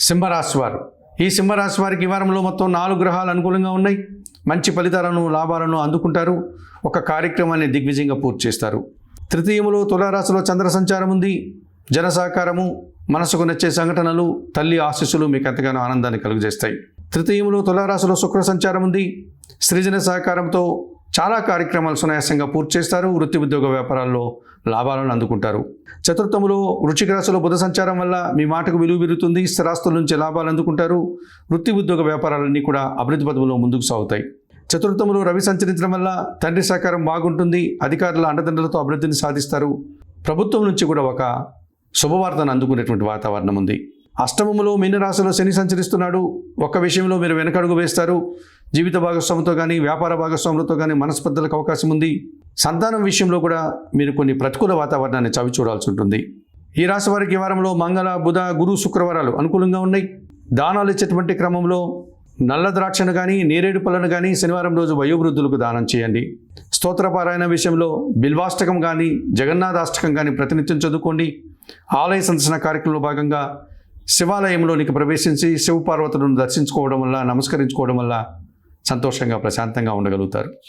సింహరాశి వారు. ఈ సింహరాశి వారికి ఈ వారంలో మొత్తం 4 గ్రహాలు అనుకూలంగా ఉన్నాయి. మంచి ఫలితాలను లాభాలను అందుకుంటారు. ఒక కార్యక్రమాన్ని దిగ్విజయంగా పూర్తి చేస్తారు. తృతీయములో తులారాశిలో చంద్ర సంచారం ఉంది. జన సహకారము, మనసుకు నచ్చే సంఘటనలు, తల్లి ఆశీస్సులు మీకు ఎంతగానో ఆనందాన్ని కలుగజేస్తాయి. తృతీయములో తులారాశిలో శుక్ర సంచారం ఉంది. సృజన సహకారంతో చాలా కార్యక్రమాలు సునాయాసంగా పూర్తి చేస్తారు. వృత్తి ఉద్యోగ వ్యాపారాల్లో లాభాలను అందుకుంటారు. చతుర్థములో వృశ్చిక రాశిలో బుధ సంచారం వల్ల మీ మాటకు విలువ పెరుగుతుంది. స్థిరాస్తుల నుంచి లాభాలు అందుకుంటారు. వృత్తి ఉద్యోగ వ్యాపారాలన్నీ కూడా అభివృద్ధి పథంలో ముందుకు సాగుతాయి. చతుర్థములో రవి సంచరించడం వల్ల తండ్రి సహకారం బాగుంటుంది. అధికారుల అండదండలతో అభివృద్ధిని సాధిస్తారు. ప్రభుత్వం నుంచి కూడా ఒక శుభవార్తను అందుకునేటువంటి వాతావరణం ఉంది. అష్టమములో మీనరాశిలో శని సంచరిస్తున్నాడు. ఒక్క విషయంలో మీరు వెనకడుగు వేస్తారు. జీవిత భాగస్వామితో కానీ వ్యాపార భాగస్వాములతో కానీ మనస్పర్ధలకు అవకాశం ఉంది. సంతానం విషయంలో కూడా మీరు కొన్ని ప్రతికూల వాతావరణాన్ని చవి చూడాల్సి ఉంటుంది. ఈ రాశి వారికి ఈ వారంలో మంగళ, బుధ, గురు, శుక్రవారాలు అనుకూలంగా ఉన్నాయి. దానాలు ఇచ్చేటువంటి క్రమంలో నల్ల ద్రాక్షను కానీ నేరేడు పళ్ళను కానీ శనివారం రోజు వయోవృద్ధులకు దానం చేయండి. స్తోత్రపారాయణ విషయంలో బిల్వాష్టకం కానీ జగన్నాథాష్టకం కానీ ప్రతినిత్యం చదువుకోండి. ఆలయ సందర్శన కార్యక్రమంలో భాగంగా శివాలయంలోనికి ప్రవేశించి శివపార్వతులను దర్శించుకోవడం వల్ల, నమస్కరించుకోవడం వల్ల సంతోషంగా ప్రశాంతంగా ఉండగలుగుతారు.